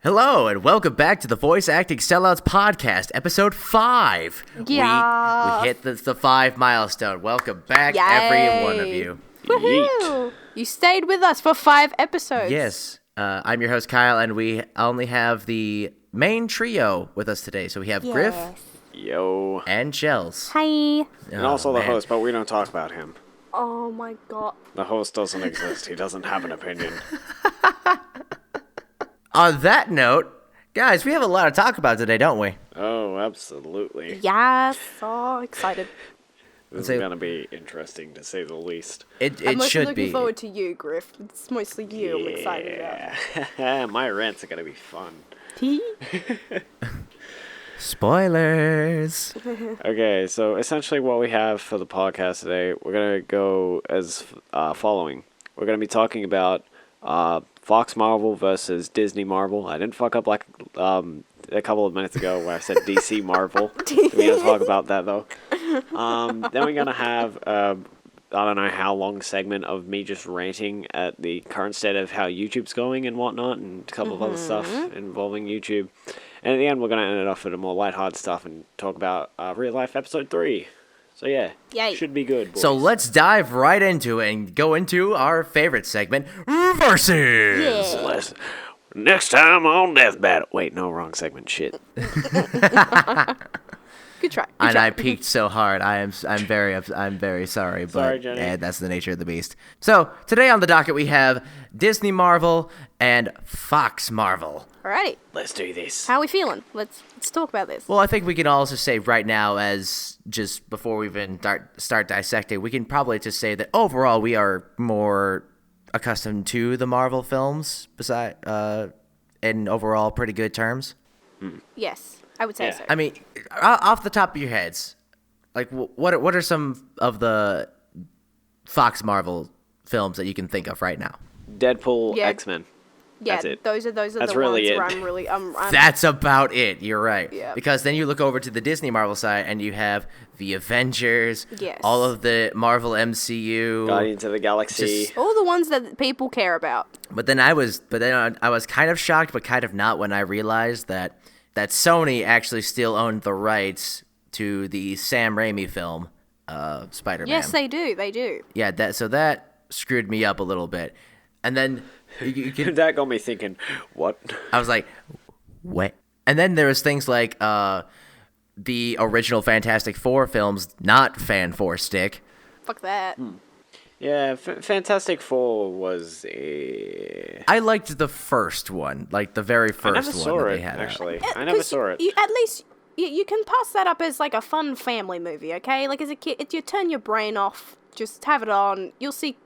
Hello, and welcome back to the Voice Acting Sellouts podcast, episode 5. Yeah. We hit the 5 milestone. Welcome back, Yay. every one of you. Woohoo! You stayed with us for 5 episodes. Yes, I'm your host, Kyle, and we only have the main trio with us today. So we have Griff Yo. and Shells. Hi. And also the host, but we don't talk about him. Oh my god. The host doesn't exist. He doesn't have an opinion. On that note, guys, we have a lot to talk about today, don't we? Oh, absolutely. Yes, so excited. This is going to be interesting, to say the least. It I'm mostly should looking be. forward to you, Griff. It's mostly you I'm excited about. My rants are going to be fun. Tea? Spoilers. Okay, so essentially what we have for the podcast today, we're going to go as following. We're going to be talking about Fox Marvel versus Disney Marvel. I didn't fuck up like a couple of minutes ago where I said DC Marvel. We're going to talk about that, though. Then we're going to have, I don't know how long segment of me just ranting at the current state of how YouTube's going and whatnot, and a couple of other stuff involving YouTube. And at the end, we're going to end it off with a more lighthearted stuff and talk about Real Life Episode 3. So yeah, Yay. Should be good, boys. So let's dive right into it and go into our favorite segment, Versus. Yeah. Next time on Death Battle. Wait, no, wrong segment. Shit. Good try. And I peaked so hard. I'm very sorry, but Sorry, Jenny. that's the nature of the beast. So today on the docket we have Disney Marvel and Fox Marvel. Alrighty. Let's do this. How are we feeling? Let's talk about this. Well, I think we can also say right now, as just before we even start dissecting, we can probably just say that overall we are more accustomed to the Marvel films, in overall pretty good terms. Yes, I would say Yeah. so. I mean, off the top of your heads, like what are some of the Fox Marvel films that you can think of right now? Deadpool, Yeah. X-Men. yeah, that's it. those are That's the really ones it. where I'm really I'm That's about it. You're right. Yeah. Because then you look over to the Disney Marvel side and you have the Avengers, Yes. all of the Marvel MCU. Guardians of the Galaxy. Just- all the ones that people care about. But then I was kind of shocked, but kind of not when I realized that Sony actually still owned the rights to the Sam Raimi film, Spider-Man. Yes, they do. They do. Yeah, that screwed me up a little bit. And then you can, That got me thinking, what? I was like, what? And then there was things like the original Fantastic Four films, not Fan Four Stick. Fuck that. Yeah, Fantastic Four was a... I liked the first one, like the very first I never one saw that it, they had out. actually. I never 'Cause saw it. At least you can pass that up as like a fun family movie, okay? Like as a kid, you turn your brain off, just have it on. You'll see,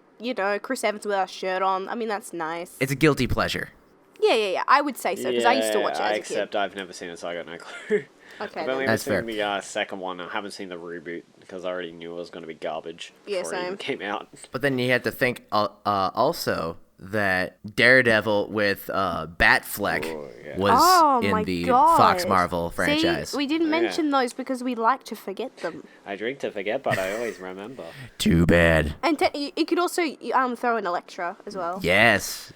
Chris Evans without a shirt on. I mean, that's nice. It's a guilty pleasure. Yeah. I would say so because I used to watch it as a except kid. I've never seen it, so I got no clue. Okay, I've only then. ever That's fair. seen the second one. I haven't seen the reboot because I already knew it was going to be garbage Yeah, before it even same. came out. But then you have to think also that Daredevil with Batfleck Oh, yeah. was my in the God. Fox Marvel franchise. See, we didn't Yeah. mention those because we like to forget them. I drink to forget, but I always remember. Too bad. And you could also throw in Elektra as well. Yes.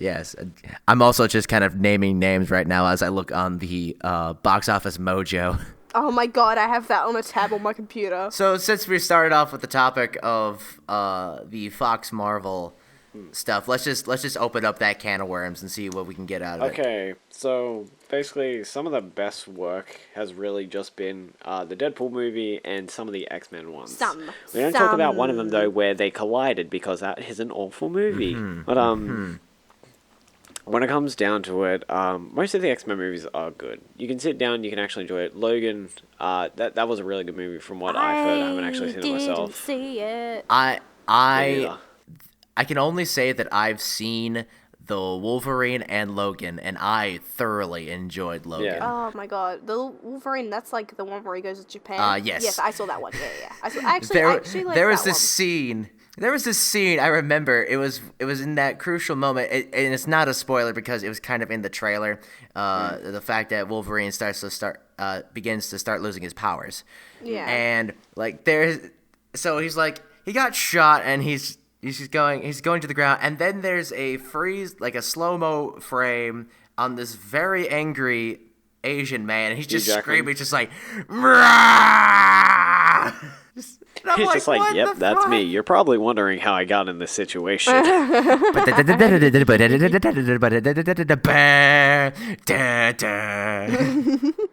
I'm also just kind of naming names right now as I look on the box office mojo. Oh my God, I have that on a tab on my computer. So since we started off with the topic of the Fox Marvel stuff, let's just open up that can of worms and see what we can get out of it. Okay, so basically some of the best work has really just been the Deadpool movie and some of the X-Men ones. We don't talk about one of them, though, where they collided, because that is an awful movie. But when it comes down to it, most of the X-Men movies are good. You can sit down, you can actually enjoy it. Logan, that was a really good movie from what I've heard. I haven't actually seen it myself. Didn't see it. I neither. I can only say that I've seen the Wolverine and Logan, and I thoroughly enjoyed Logan. Yeah. Oh my God, the Wolverine. That's like the one where he goes to Japan. Yes. Yes, I saw that one. Yeah. I actually like there was that this scene. There was this scene I remember. It was in that crucial moment, and it's not a spoiler because it was kind of in the trailer. The fact that Wolverine begins to start losing his powers. Yeah. And like so he's like he got shot and he's going to the ground, and then there's a freeze, like a slow-mo frame on this very angry Asian man, and he's just Jackman. screaming, just like, "Rah!" And I'm He's just like, "What yep, the that's fuck?" me. You're probably wondering how I got in this situation.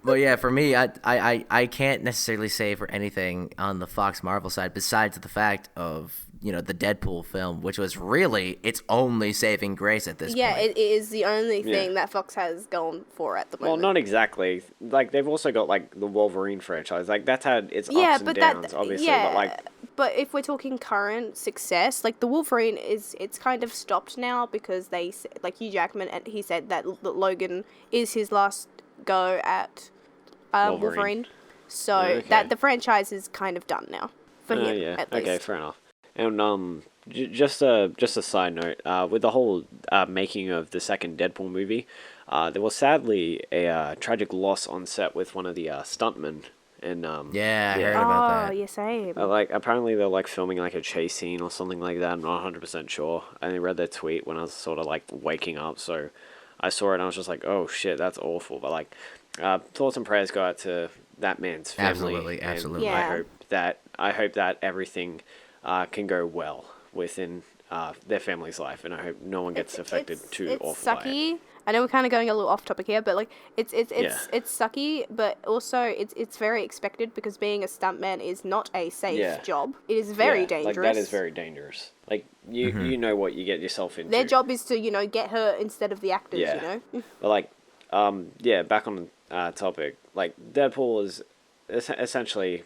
Well, yeah, for me, I can't necessarily say for anything on the Fox Marvel side besides the fact of, the Deadpool film, which was really its only saving grace at this Yeah, point. it is the only thing that Fox has gone for at the Well, moment. not exactly. Like, they've also got, like, the Wolverine franchise. Like, that's had its ups and downs, obviously. But, like, but if we're talking current success, like the Wolverine it's kind of stopped now because like Hugh Jackman, and he said that Logan is his last go at Wolverine. So Okay. that the franchise is kind of done now for him. yeah. At least. Okay, fair enough. And just a side note, with the whole making of the second Deadpool movie, there was sadly a tragic loss on set with one of the stuntmen. And Yeah, I heard about that. yeah, same. like apparently they're like filming like a chase scene or something like that. I'm not 100% sure. I only read their tweet when I was sort of like waking up, so I saw it and I was just like, oh shit, that's awful. But like, thoughts and prayers go out to that man's family. Absolutely. And Yeah. I hope that everything can go well within their family's life, and I hope no one gets affected too it's awful by it. sucky. I know we're kind of going a little off topic here, but like it's sucky, but also it's very expected because being a stuntman is not a safe job. It is very dangerous. Like that is very dangerous. Like you know what you get yourself into. Their job is to get hurt instead of the actors. Yeah. But like back on topic. Like Deadpool is essentially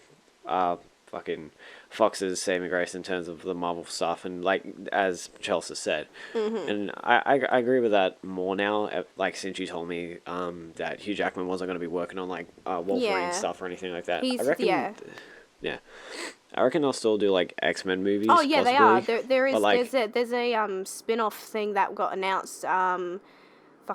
fucking Fox's saving grace in terms of the Marvel stuff, and like as Chelsea said, and I agree with that more now. Like since you told me that Hugh Jackman wasn't going to be working on like Wolverine stuff or anything like that, I reckon. Yeah, I reckon they'll still do like X-Men movies. Oh yeah, possibly. they are. There is Like, there's a spin-off thing that got announced.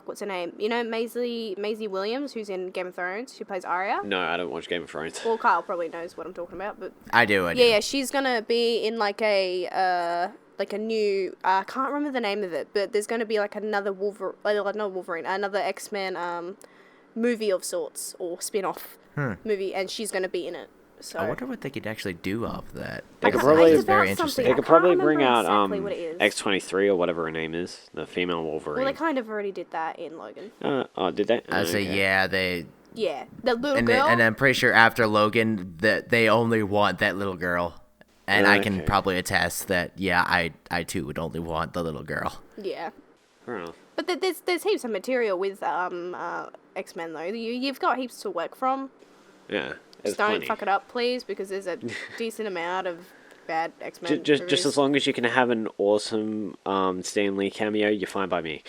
What's her name? Maisie Williams, who's in Game of Thrones, who plays Arya. No, I don't watch Game of Thrones. Well, Kyle probably knows what I'm talking about, but I do. yeah, she's gonna be in like a new. I can't remember the name of it, but there's gonna be like another another X-Men movie of sorts or spin-off movie, and she's gonna be in it. So I wonder what they could actually do off that. They could That probably- sounds It's very about interesting. something. They I could can't probably bring remember out exactly what it is. X-23 or whatever her name is, the female Wolverine. Well, they kind of already did that in Logan. Did they? I say Okay. yeah, they. Yeah, the little And girl. and I'm pretty sure after Logan that they only want that little girl, and I can Okay. probably attest that I too would only want the little girl. Yeah. Fair enough. But there's heaps of material with X-Men though. You've got heaps to work from. Yeah. Just don't fuck it up, please, because there's a decent amount of bad X-Men. Just as long as you can have an awesome Stan Lee cameo, you're fine by me.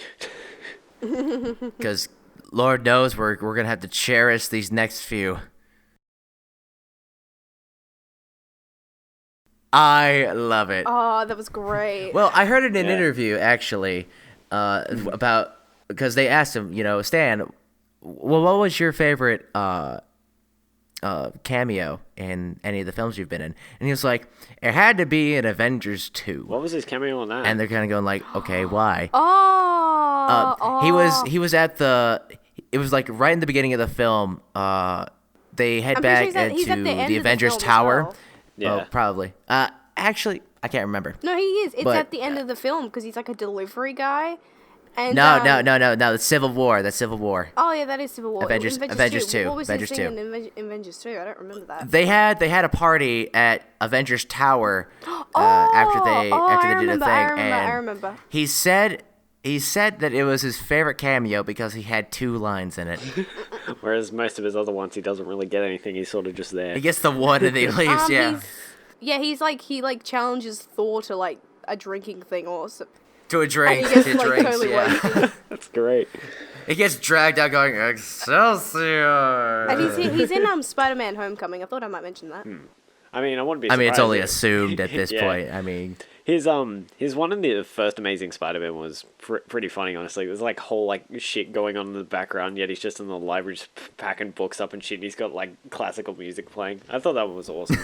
Because Lord knows we're gonna have to cherish these next few. I love it. Oh, that was great. Well, I heard in an Yeah. interview actually about because they asked him, Stan, well, what was your favorite cameo in any of the films you've been in? And he was like, it had to be in Avengers 2. What was his cameo on that? And they're kind of going like, okay, why? Oh, He was at it was like right in the beginning of the film. They head I'm back pretty sure he's at into the end the of Avengers film as Tower. well. Yeah. Oh, probably. Actually, I can't remember. No, he is. It's But- at the end of the film because he's like a delivery guy. And, No. That's Civil War. That's Civil War. Oh yeah, that is Civil War. Avengers 2. What was Avengers he 2. singing in Avengers 2? I don't remember that. They had a party at Avengers Tower after they did a thing, I and remember. he said that it was his favorite cameo because he had 2 lines in it. Whereas most of his other ones, he doesn't really get anything. He's sort of just there. He gets the one and he leaves. He's like he challenges Thor to like a drinking thing or something. To a drink. And he gets To like drinks. totally Yeah. wasted. That's great. He gets dragged out going Excelsior. And he's in Spider-Man: Homecoming. I thought I might mention that. I mean, I wouldn't be I surprised. mean, it's only if- assumed at this Yeah. point. I mean, His one in the first Amazing Spider-Man was pretty funny, honestly. There's like whole like shit going on in the background, yet he's just in the library just packing books up and shit. And he's got like classical music playing. I thought that was awesome.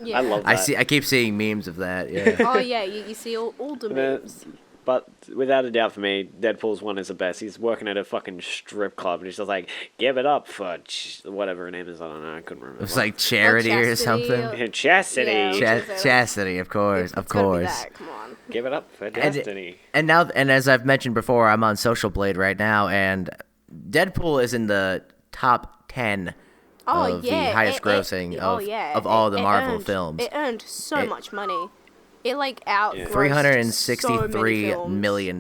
Yeah. I love that. I keep seeing memes of that. Yeah. Oh yeah, you see all the then- memes. But without a doubt for me, Deadpool's one is the best. He's working at a fucking strip club and he's just like, give it up for whatever her name is. I don't know. I couldn't remember. It was like Charity or Chastity something. Chastity. Yeah. Chastity, of course, of It's gotta be course. that, come on. Give it up for Destiny. And as I've mentioned before, I'm on Social Blade right now, and Deadpool is in the top 10 of the highest grossing of all the Marvel films. It earned so much money. It like outgrossed $363 million.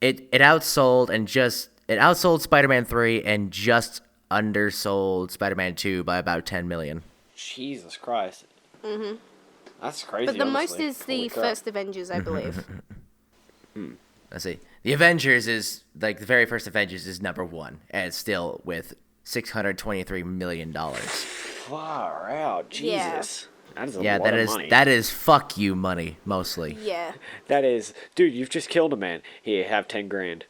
It outsold Spider-Man 3 and just undersold Spider-Man 2 by about 10 million. Jesus Christ. Mm-hmm. That's crazy. But the honestly. most is the Holy crap. first Avengers, I believe. Let's see. The Avengers is like the very first Avengers is number 1, and it's still with $623 million. Far out, Jesus. That is a lot of money. That is fuck you money mostly. Yeah. That is, dude, you've just killed a man. Here, have 10 grand.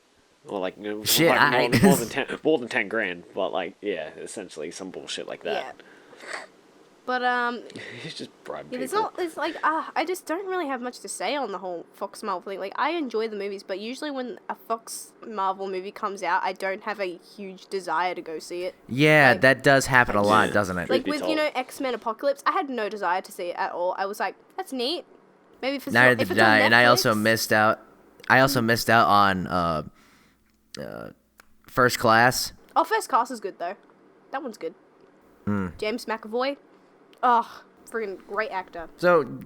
Or like, Shit, like more than 10 grand. But like, yeah, essentially some bullshit like that. Yeah. But He's just bribing yeah, people. it's like I just don't really have much to say on the whole Fox Marvel thing. Like, I enjoy the movies, but usually when a Fox Marvel movie comes out, I don't have a huge desire to go see it. Yeah, Like- that does happen a lot, doesn't it? Like be with told. X-Men Apocalypse, I had no desire to see it at all. I was like, that's neat. Maybe if it's Neither if did it's on I, and I also Netflix- missed out. On First Class. Oh, First Class is good though. That one's good. James McAvoy. Oh, freaking great actor. So,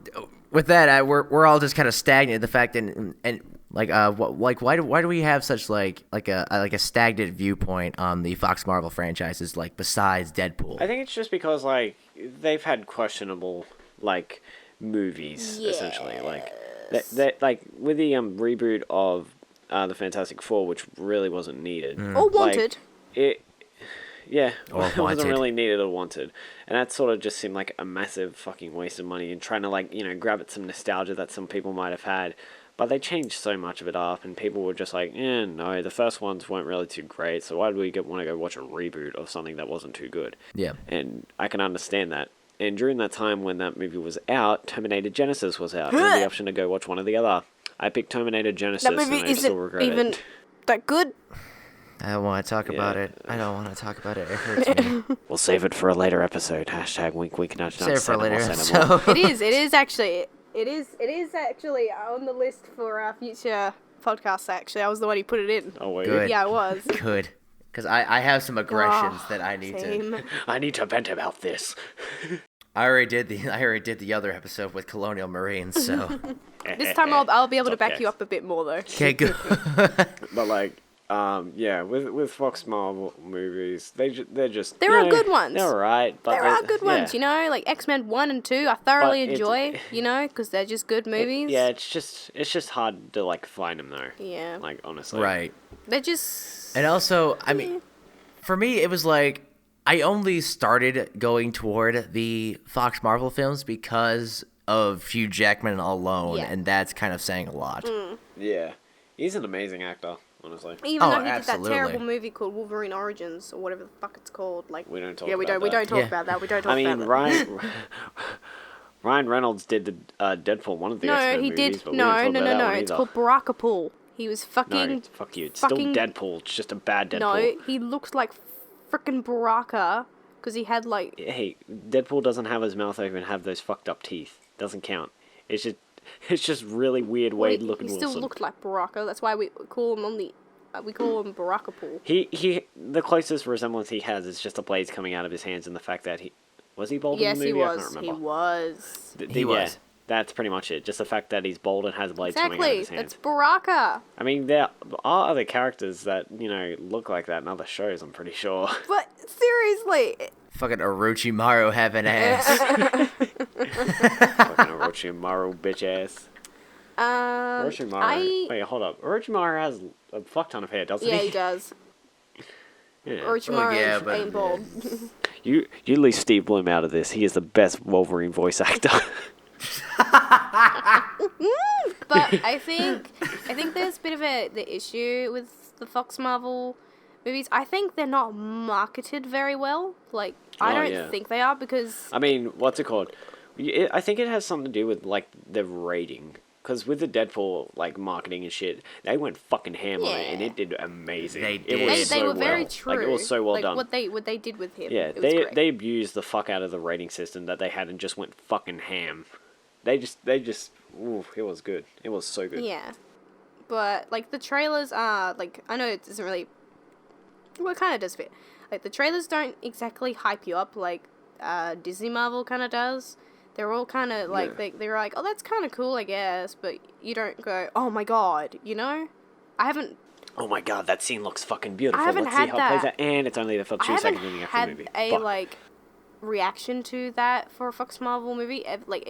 with that, we're all just kind of stagnant. The fact and why do we have such like a stagnant viewpoint on the Fox Marvel franchises? Like besides Deadpool, I think it's just because like they've had questionable like movies essentially. Like that like with the reboot of the Fantastic Four, which really wasn't needed. Or Wanted. Yeah, Or it wasn't Wanted. really needed or wanted, and that sort of just seemed like a massive fucking waste of money and trying to like grab at some nostalgia that some people might have had, but they changed so much of it up, and people were just like, no, the first ones weren't really too great, so why do we want to go watch a reboot of something that wasn't too good? Yeah. And I can understand that. And during that time when that movie was out, Terminator Genesis was out. I had the option to go watch one or the other. I picked Terminator Genesis, That movie and I still isn't regret even it. that good. I don't want to talk about it. I don't want to talk about it. It hurts me. We'll save it for a later episode. # wink wink nudge nudge. Save it for later. So, It is actually on the list for future podcasts. Actually, I was the one who put it in. oh wait, Good. Yeah, I was. Good, because I have some aggressions that I need to. Same. I need to vent about this. I already did the other episode with Colonial Marines, so This time I'll be able to It's back okay. you up a bit more though. okay, good. But like, yeah, with Fox Marvel movies, they're just There are good ones. They're alright, but There are good ones, like X-Men 1 and 2. I thoroughly But it's- enjoy, because they're just good movies. Yeah, it's just hard to like find them though. Yeah. Like honestly. Right. They're just. And also, I mean, for me, it was like I only started going toward the Fox Marvel films because of Hugh Jackman alone, Yeah. and that's kind of saying a lot. Yeah, he's an amazing actor. Honestly. Even though he absolutely. did that terrible movie called Wolverine Origins or whatever the fuck it's called, like We don't talk we about don't we that. don't talk Yeah. about that. We don't talk I mean, about that. Ryan Reynolds did the Deadpool one of the No, X-Men he movies, did. but we don't No, talk no, about no, that no. one It's either. called Baraka-Pool. He was fucking. No, fuck you. It's fucking- still Deadpool. It's just a bad Deadpool. No, he looked like frickin' Baraka because he had like. Hey, Deadpool doesn't have his mouth open and have those fucked up teeth. Doesn't count. It's just really weird Wade looking he Wilson. still looked like Baraka. That's why we call him we call him Baraka-Pool. The closest resemblance he has is just the blades coming out of his hands and the fact that was he bald Yes, in the he movie? I can't was. remember. He was. He was. Yeah, that's pretty much it. Just the fact that he's bald and has blades coming out of Exactly. his hands. That's Baraka. I mean, there are other characters that, look like that in other shows, I'm pretty sure. But seriously, Fucking Orochimaru have an ass. Fucking Orochimaru, bitch ass. Orochimaru. Wait, hold up. Orochimaru has a fuck ton of hair, doesn't yeah, he? he does. Yeah. Orochimaru yeah, but- ain't bald. You leave Steve Bloom out of this. He is the best Wolverine voice actor. But I think there's a bit of the issue with the Fox Marvel movies. I think they're not marketed very well. Like I Oh, don't yeah. think they are because I mean, what's it called? I think it has something to do with, like, the rating. because with the Deadpool like marketing and shit, they went fucking ham on it, and Yeah. it did amazing. They It did. was They so were very well. true. Like, it was so well like, done. What they did with him. Yeah, it was great. they abused the fuck out of the rating system that they had and just went fucking ham. They just ooh, it was good. It was so good. Yeah. But, like, the trailers are, like, I know it doesn't really... Well, it kind of does fit. Like, the trailers don't exactly hype you up like Disney Marvel kind of does. They're all kind of, like, they're like, oh, that's kind of cool, I guess, but you don't go, oh my god, you know? I haven't... Oh my god, that scene looks fucking beautiful. I haven't Let's had see how it plays that. out. And it's only there for I 2 haven't seconds in the actual had movie. a, Fuck. like, reaction to that for a Fox Marvel movie. Like,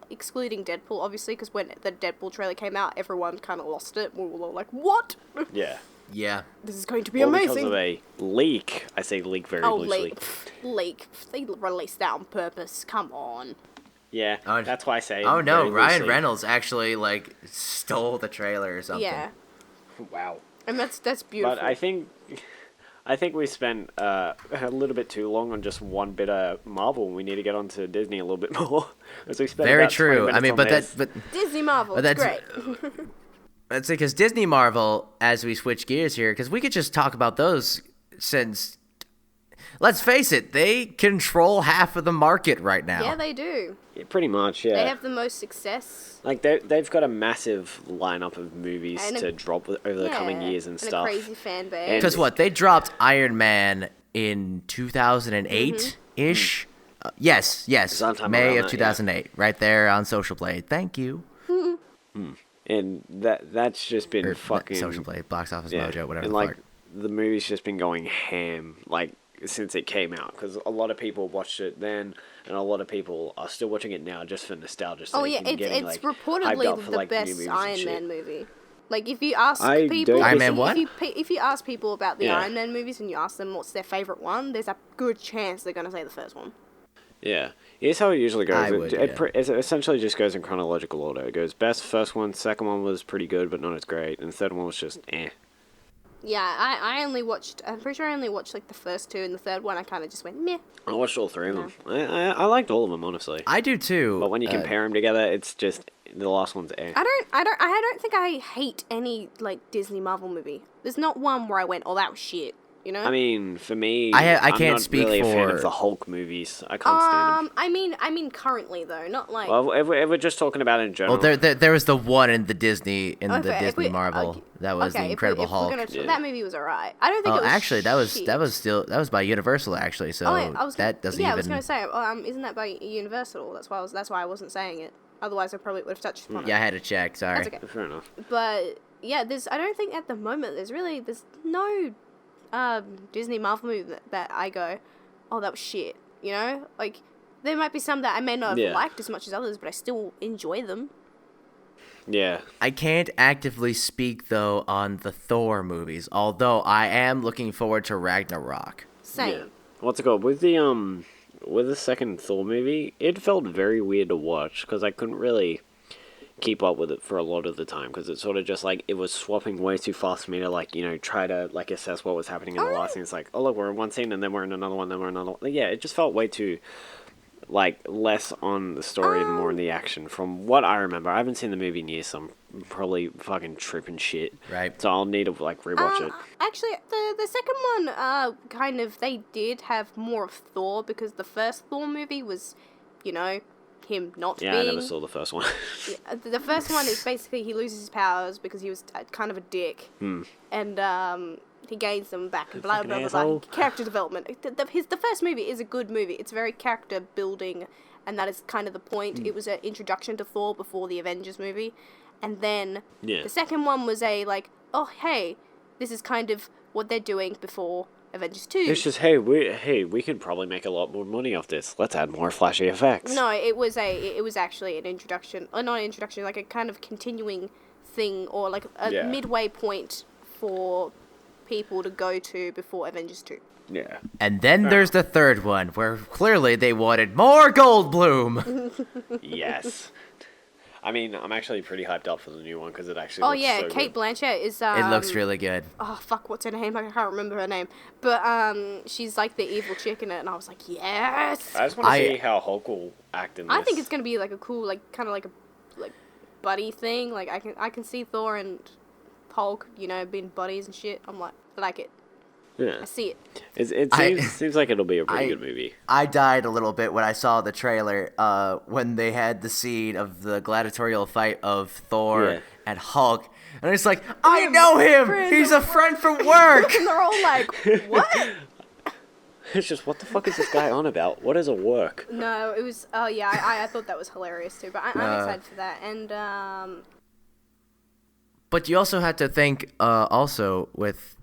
excluding Deadpool, obviously, because when the Deadpool trailer came out, everyone kind of lost it. We were all like, what? Yeah. Yeah. This is going to be Well, amazing. because of a leak. I say leak very loosely. Leak. They released that on purpose. Come on. Yeah, Oh, that's why I say. Oh no, very Ryan loosely. Reynolds actually like stole the trailer or something. Yeah. Wow. And that's beautiful. But I think we spent a little bit too long on just one bit of Marvel. We need to get onto Disney a little bit more. As we spent Very about 20 true. I minutes mean, on but this. Disney Marvel, but it's that's- great. That's because Disney Marvel, as we switch gears here, because we could just talk about those since, let's face it, they control half of the market right now. Yeah, they do. Yeah, pretty much, yeah. They have the most success. Like they've got a massive lineup of movies And to drop over the coming years and stuff. a crazy fan base. And- Because what, they dropped Iron Man in 2008-ish? Yes, Sometime May around of that, 2008, right there on Social Blade. Thank you. And that's just been Or, fucking Social Blade, Box Office yeah. Mojo, whatever And the like fuck. the movie's just been going ham like since it came out because a lot of people watched it then and a lot of people are still watching it now just for nostalgia. Oh yeah, it's reportedly the best Iron Man movie. Like if you ask I people, don't Iron Man what? if you ask people about the Yeah. Iron Man movies and you ask them what's their favorite one, there's a good chance they're gonna say the first one. Yeah, here's how it usually goes. I would, yeah. It essentially just goes in chronological order. It goes best first one, second one was pretty good but not as great, and the third one was just eh. Yeah, I'm pretty sure I only watched like the first two, and the third one I kind of just went meh. I watched all three of them. I liked all of them honestly. I do too. But when you compare them together, it's just the last one's eh. I don't think I hate any like Disney Marvel movie. There's not one where I went, oh, that was shit. You know? I mean, for me, I I'm can't not speak really a fan for- of the Hulk movies. I can't stand them. I mean currently though, not like. Well, if we're just talking about in general. Well, there was the one in the Disney Okay, if Disney we- Marvel okay, that was okay, the if Incredible if we're Hulk. gonna Yeah. that movie was alright. I don't think Oh, it was. actually, that was shit. by Universal actually. So Oh, yeah, I was gonna, that doesn't yeah, even. I was gonna say, isn't that by Universal? That's why I wasn't saying it. Otherwise, I probably would have touched upon it. Yeah, I had to check. Sorry. That's okay. Fair enough. But yeah, I don't think at the moment there's no Disney Marvel movie that I go, oh, that was shit. You know, like there might be some that I may not have Yeah. liked as much as others, but I still enjoy them. Yeah. I can't actively speak though on the Thor movies, although I am looking forward to Ragnarok. Same. Yeah. What's it called? With the second Thor movie, it felt very weird to watch because I couldn't really keep up with it for a lot of the time because it sort of just like it was swapping way too fast for me to like try to like assess what was happening in the last scene. It's like, oh look, we're in one scene and then we're in another one, then we're in another one. Like, yeah, it just felt way too like less on the story and more in the action from what I remember. I haven't seen the movie in years, so I'm probably fucking tripping shit. Right. So I'll need to like rewatch it. Actually, the second one, kind of, they did have more of Thor because the first Thor movie was, him not Yeah, being. I never saw the first one. Yeah, the first one is basically he loses his powers because he was kind of a dick, and he gains them back and blah blah blah, blah. asshole. Character development. The first movie is a good movie. It's very character building, and that is kind of the point. It was an introduction to Thor before the Avengers movie, and then Yeah. the second one was a like, oh hey, this is kind of what they're doing before Avengers 2. It's just we can probably make a lot more money off this. Let's add more flashy effects. No, it was actually an introduction, not an introduction, like a kind of continuing thing, or like a Yeah. midway point for people to go to before Avengers 2. Yeah. And then there's the third one, where clearly they wanted more Goldblum. Yes. I mean, I'm actually pretty hyped up for the new one because it actually Oh looks yeah, so Kate good. Blanchett is. It looks really good. Oh fuck, what's her name? I can't remember her name. But she's like the evil chick in it, and I was like, yes. I just want to I- see how Hulk will act in this. I think it's gonna be like a cool, like kind of like a buddy thing. Like I can see Thor and Hulk, being buddies and shit. I'm like, I like it. Yeah. I see it. It seems like it'll be a pretty good movie. I died a little bit when I saw the trailer when they had the scene of the gladiatorial fight of Thor and Hulk. And it's like, I know him! He's a friend from work! And they're all like, what? It's just, what the fuck is this guy on about? What is a work? No, it was, I thought that was hilarious too, but I'm excited for that. And, But you also have to think, also with,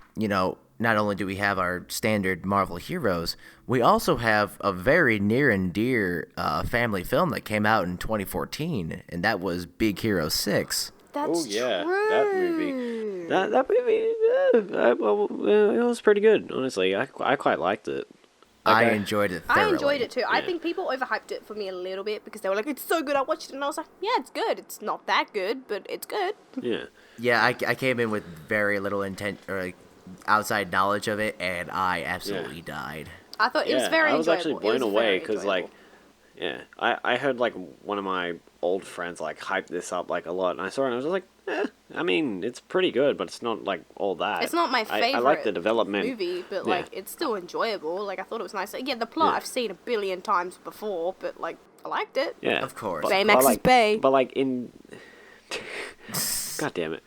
not only do we have our standard Marvel heroes, we also have a very near and dear family film that came out in 2014, and that was Big Hero 6. That's true. That movie. That movie, it was pretty good, honestly. I quite liked it. I enjoyed it thoroughly. I enjoyed it too. Yeah. I think people overhyped it for me a little bit because they were like, it's so good. I watched it and I was like, yeah, it's good. It's not that good, but it's good. Yeah. Yeah, I came in with very little intent or outside knowledge of it, and I absolutely died. I thought it was very enjoyable. I was actually blown away because, I heard, one of my old friends, hype this up, a lot, and I saw it and I was just like, I mean, it's pretty good, but it's not, all that. It's not my favorite I like the development. movie, but, it's still enjoyable. I thought it was nice. The plot I've seen a billion times before, but, I liked it. Yeah, of course. Baymax is Bay. But, God damn it.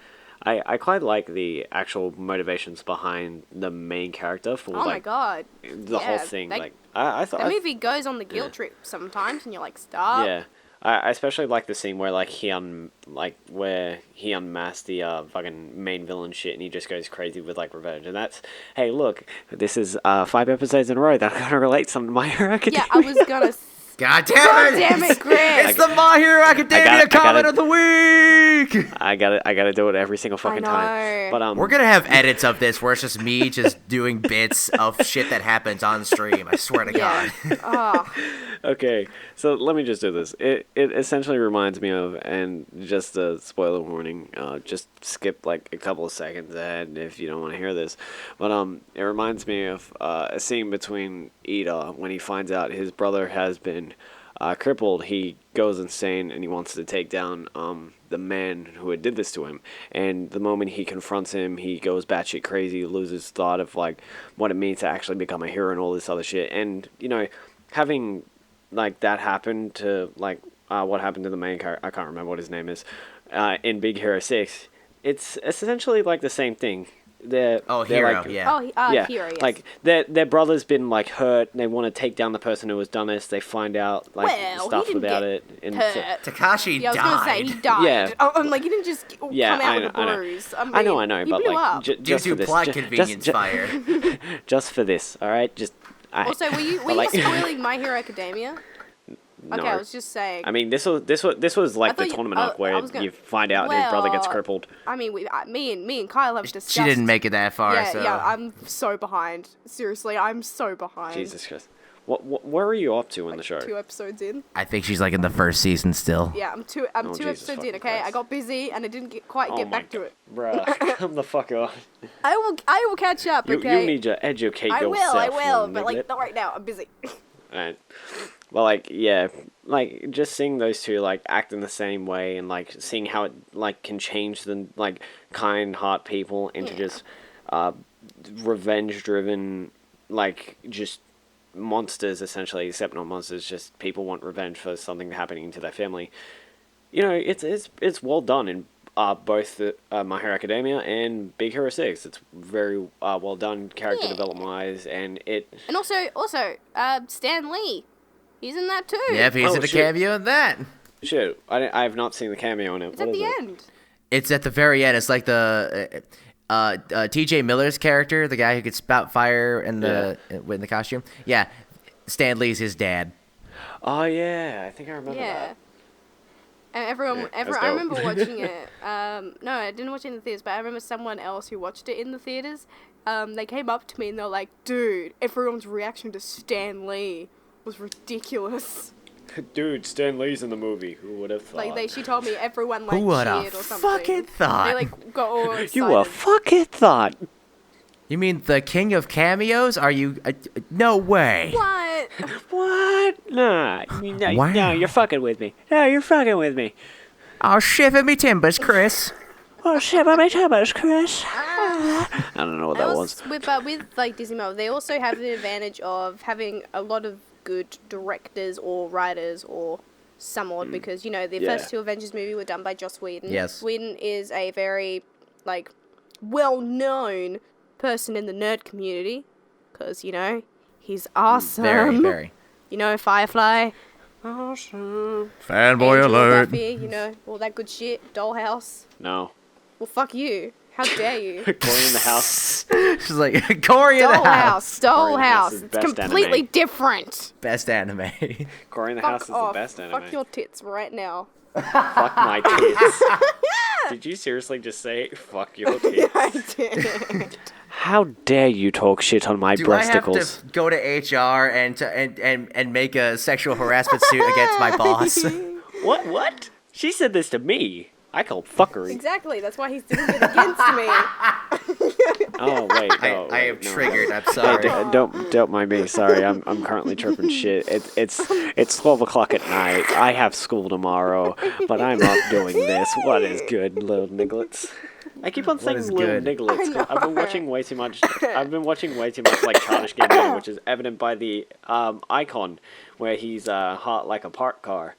I quite like the actual motivations behind the main character for my god, the whole thing. I thought the movie goes on the guilt trip sometimes, and you're like, stop. Yeah, I especially like the scene where where he unmasked the fucking main villain shit, and he just goes crazy with revenge. And that's, hey, look, this is 5 episodes in a row that I gotta relate some to My Hero Academia. Yeah, I was gonna. God damn it, Griff! It's the My Hero Academia comment of the week! I gotta do it every single fucking time. But we're gonna have edits of this where it's just me just doing bits of shit that happens on stream. I swear to God. Okay, so let me just do this. It essentially reminds me of, and just a spoiler warning, just skip a couple of seconds ahead if you don't want to hear this. But it reminds me of a scene between Ida when he finds out his brother has been crippled. He goes insane and he wants to take down the man who had did this to him. And the moment he confronts him, he goes batshit crazy, loses thought of what it means to actually become a hero and all this other shit. And having that happen to what happened to the main character, I can't remember what his name is, in Big Hero 6, it's essentially the same thing. Hero, yeah. Hero, yes. Their brother's been hurt, and they want to take down the person who has done this. They find out stuff about it. And Takashi died. I was gonna say he died. Yeah. I'm he didn't just come out with a bruise. I know, but due to plot convenience fire. Just for this, all right. Also, were you spoiling My Hero Academia? No. Okay, I was just saying. I mean, this was the tournament arc where you find out his brother gets crippled. I mean, me and Kyle have discussed. She didn't make it that far. Yeah, I'm so behind. Seriously, I'm so behind. Jesus Christ. Where are you up to in the show? 2 episodes in. I think she's in the first season still. Yeah, I'm two episodes in. Okay, Christ. I got busy and I didn't quite get back to it. Bruh, come the fuck on. I will catch up. Okay. You need to educate yourself. I will, but not right now. I'm busy. Alright. Well, just seeing those two, act in the same way and, seeing how it, can change the, kind heart people into just, revenge-driven, just monsters, essentially, except not monsters, just people want revenge for something happening to their family. It's well done in, both the, My Hero Academia and Big Hero 6. It's very, well done character development-wise, and it... And also, Stan Lee. He's in that too. Yep, he's in the cameo in that. Shit, I have not seen the cameo in it. It's at the end. It's at the very end. It's the T.J. Miller's character, the guy who could spout fire in the costume. Yeah, Stan Lee's his dad. Oh yeah, I think I remember that. And I remember watching it. No, I didn't watch it in the theaters, but I remember someone else who watched it in the theaters. They came up to me and they're like, "Dude, everyone's reaction to Stan Lee was ridiculous." Dude, Stan Lee's in the movie. Who would have thought? She told me everyone who would cheered have or something. Fucking thought? They got all excited. You a fucking thought. You mean the king of cameos? Are you? No way. What? What? Nah. Wow. No, you're fucking with me. No, you're fucking with me. Oh, shiver me timbers, Chris. Oh, shit, my timbers, Chris. I don't know what that was. With like Disney Marvel, they also have the advantage of having a lot of good directors or writers or somewhat because the first two Avengers movie were done by Joss Whedon. Yes. Whedon is a very well-known person in the nerd community because he's awesome. Very, very. Firefly. Awesome. Fanboy Angel alert. Duffy, all that good shit. Dollhouse. No. Well, fuck you. How dare you? Corey in the House. She's like, Corey in the house. Dollhouse. is It's best completely anime. different. Best anime. Corey in the Fuck House is off. the best anime. Fuck your tits right now. Fuck my tits. Did you seriously just say, fuck your tits? I did. How dare you talk shit on my Do I have breasticles? to go to HR and make a sexual harassment suit against my boss? What? She said this to me. I called fuckery. Exactly. That's why he's doing it against me. Oh wait, no. I am wait, no. triggered. I'm Hey, sorry. don't mind me. Sorry, I'm currently tripping shit. It's 12 o'clock at night. I have school tomorrow, but I'm up doing this. What is good, little nigglets? I keep on saying is little good? nigglets. I know. I've been watching way too much. Like Childish Gambino, which is evident by the icon where he's hot like a parked car.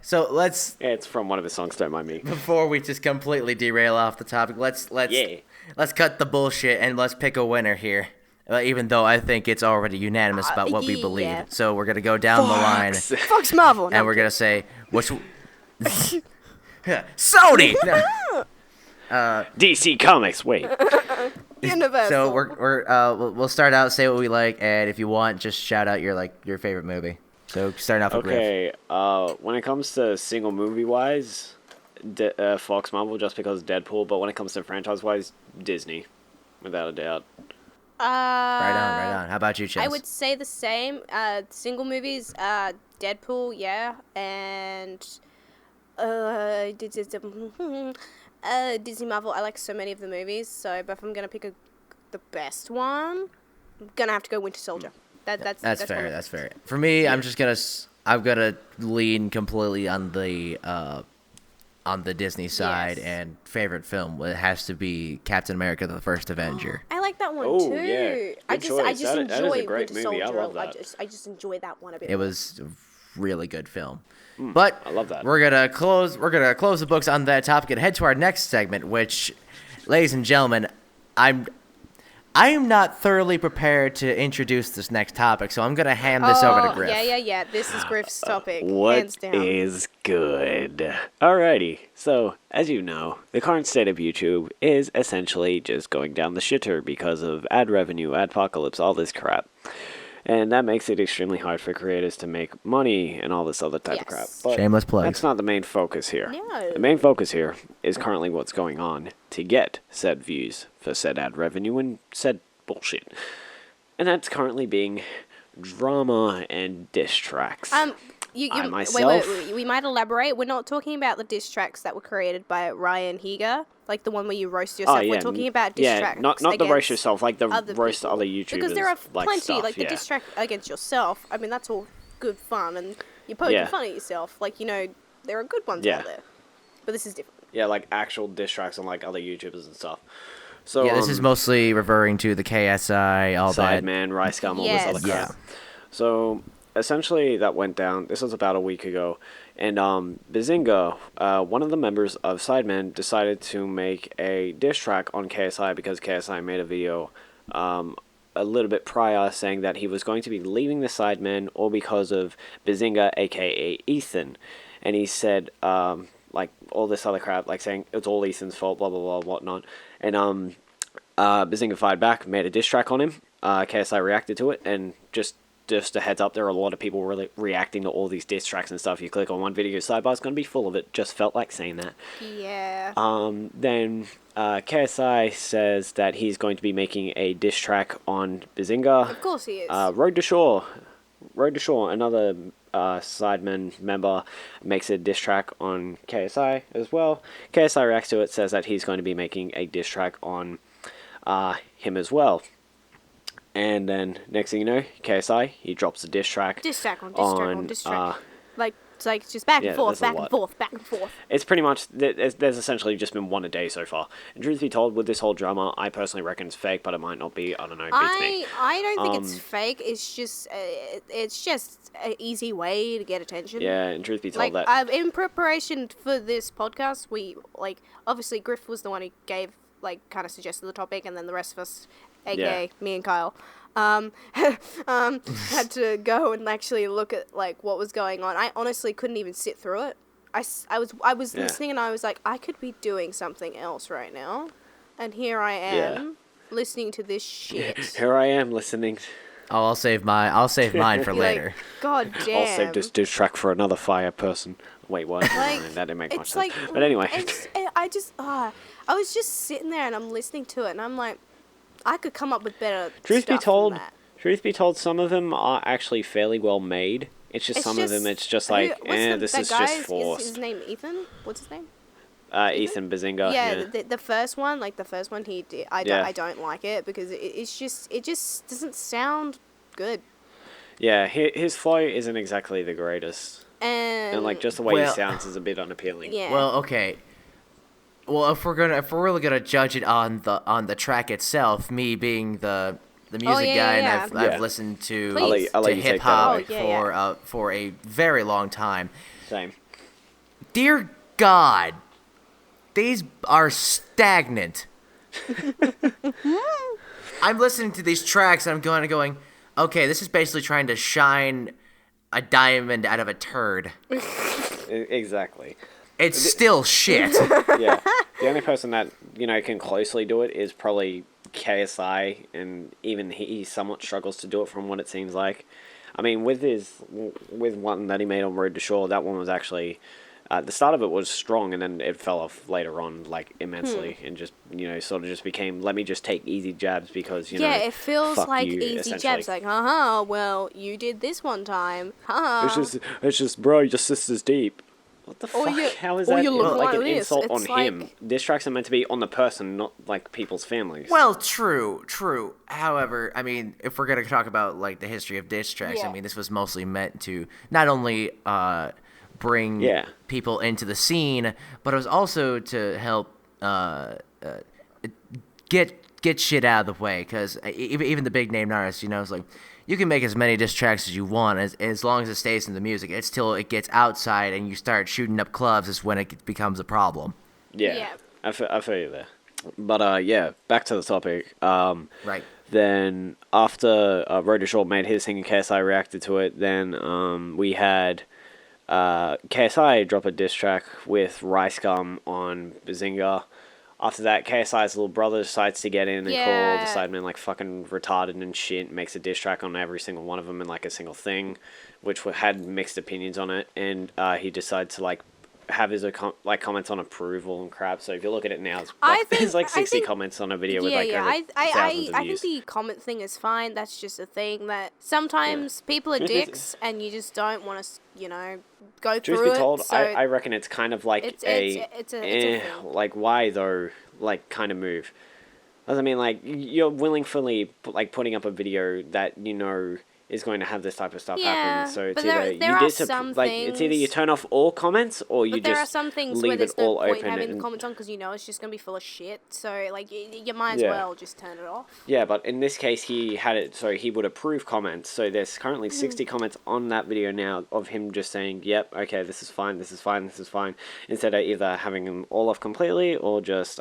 So let's, It's from one of his songs. Don't mind me. before we just completely derail off the topic, let's cut the bullshit and let's pick a winner here. Even though I think it's already unanimous about what we believe. yeah. So we're gonna go down the line Fox Marvel. No, and we're gonna say which. Sony. No. DC Comics. Wait. Universal. So we'll start out, say what we like, and if you want, just shout out your favorite movie. So starting off with Griff. Okay, when it comes to single movie-wise, Fox Marvel, just because Deadpool, but when it comes to franchise-wise, Disney, without a doubt. Right on. How about you, Chance? I would say the same. Single movies, Deadpool, yeah, and Disney Marvel. I like so many of the movies, but if I'm gonna pick the best one, I'm gonna have to go Winter Soldier. That's fair. one of- That's fair. For me, I'm gonna lean completely on the Disney side, Yes. and favorite film it has to be Captain America: The First Avenger. I like that one Oh, too. yeah. I Good just choice. That is a enjoy great Winter movie. I Soldier. love that. I just enjoy that one a bit. It more. was a really good film. But I love that. We're gonna close the books on that topic and head to our next segment, which, ladies and gentlemen, I am not thoroughly prepared to introduce this next topic, so I'm gonna hand this over to Griff. Yeah. This is Griff's topic, hands What down. is good? Alrighty, so, as you know, the current state of YouTube is essentially just going down the shitter because of ad revenue, adpocalypse, all this crap. And that makes it extremely hard for creators to make money and all this other type of crap. Yes. But Shameless plug. that's not the main focus here. No. The main focus here is currently what's going on to get said views for said ad revenue and said bullshit. And that's currently being drama and diss tracks. Wait, myself- we might elaborate. We're not talking about the diss tracks that were created by Ryan Higa, like the one where you roast yourself. We're talking about diss tracks. not the roast against yourself, like the other roast people. other YouTubers. Because there are plenty, stuff, like the yeah. diss track against yourself. I mean, that's all good fun, and you're poking Yeah. fun at yourself. Like, there are good ones Yeah. out there. But this is different. Yeah, like actual diss tracks on like other YouTubers and stuff. So Yeah, this is mostly referring to the KSI, all that. Sideman, Rice Gum, all Yes. this other crap. Yeah. So essentially, that went down. This was about a week ago, and Bazinga, one of the members of Sideman, decided to make a diss track on KSI because KSI made a video a little bit prior saying that he was going to be leaving the Sidemen all because of Bazinga, aka Ethan, and he said like all this other crap, like saying it's all Ethan's fault, blah blah blah, whatnot, and Bazinga fired back, made a diss track on him. KSI reacted to it, and just a heads up, there are a lot of people really reacting to all these diss tracks and stuff. You click on one video sidebar, it's going to be full of it. Just felt like saying that. Yeah. Then KSI says that he's going to be making a diss track on Bazinga. Of course he is. Road to Shore, another Sidemen member, makes a diss track on KSI as well. KSI reacts to it, says that he's going to be making a diss track on him as well. And then next thing you know, KSI, he drops a diss track. Diss track on diss track on diss track. Like, It's like just back and Yeah, forth, there's a back and lot. forth, back and forth. It's pretty much, there's essentially just been one a day so far. And truth be told, with this whole drama, I personally reckon it's fake, but it might not be. I don't know. Beats me. I don't think it's fake. It's just an easy way to get attention. Yeah, and truth be told, Like, that in preparation for this podcast, we, like, obviously Griff was the one who gave, like, kind of suggested the topic, and then the rest of us, aka me and Kyle, had to go and actually look at, like, what was going on. I honestly couldn't even sit through it. I was listening, and I was like, I could be doing something else right now, and here I am listening to this shit. Here I am listening. Oh, I'll save mine for later. Like, God damn. I'll save this diss track for another fire person. Wait, what? Like, That didn't make much it's sense. like, But anyway. I was just sitting there and I'm listening to it and I'm like, I could come up with better Truth be stuff told, than that. some of them are actually fairly well made. It's just some of them, it's just like, this is just forced. Is his name Ethan? What's his name? Ethan Bazinga. Yeah, the first one, he did. I don't like it because it just doesn't sound good. Yeah, his flow isn't exactly the greatest. And like just the way he sounds is a bit unappealing. Yeah. Well, okay. Well, if we're really gonna judge it on the track itself, me being the music guy, and I've listened to hip hop for a very long time. Same. Dear God, these are stagnant. I'm listening to these tracks and I'm going, okay, this is basically trying to shine a diamond out of a turd. Exactly. It's still shit. Yeah. The only person that, can closely do it is probably KSI, and even he somewhat struggles to do it from what it seems like. I mean, with one that he made on Road to Shore, that one was actually... the start of it was strong, and then it fell off later on, like, immensely, and just, sort of just became, let me just take easy jabs because, Yeah, it feels fuck like you, easy jabs, like, well, you did this one time, It's just, bro, your sister's deep. What the fuck? How is that you look like an like this. insult It's on him? Diss tracks are meant to be on the person, not, like, people's families. Well, true. However, I mean, if we're going to talk about, like, the history of diss tracks, I mean, this was mostly meant to not only, bring people into the scene, but it was also to help get shit out of the way, because even the big name artists, it's like, you can make as many diss tracks as you want, as long as it stays in the music. It's till it gets outside and you start shooting up clubs is when it becomes a problem. Yeah. I feel you there. But back to the topic. Right. Then after Road to Shore made his thing and KSI reacted to it, then we had KSI drop a diss track with Rice Gum on Bazinga. After that, KSI's little brother decides to get in and call the Sidemen like fucking retarded and shit, makes a diss track on every single one of them in like a single thing, which had mixed opinions on it, and he decides to like have his comments on approval and crap. So if you look at it now, there's like 60 comments on a video with like over thousands of I views. think the comment thing is fine. That's just a thing that sometimes people are dicks and you just don't want to, go through it. Truth be told, so I reckon it's kind of like it's a thing. like why though, like kind of move. I mean, like you're willingly like putting up a video that is going to have this type of stuff happen. So it's but either there are some things, it's either you turn off all comments or you but there just are some things leave where there's it no all point open having and the comments on because it's just gonna be full of shit. So like you might as well just turn it off. Yeah, but in this case he had it so he would approve comments. So there's currently 60 comments on that video now of him just saying, "Yep, okay, this is fine, this is fine, this is fine," instead of either having them all off completely or just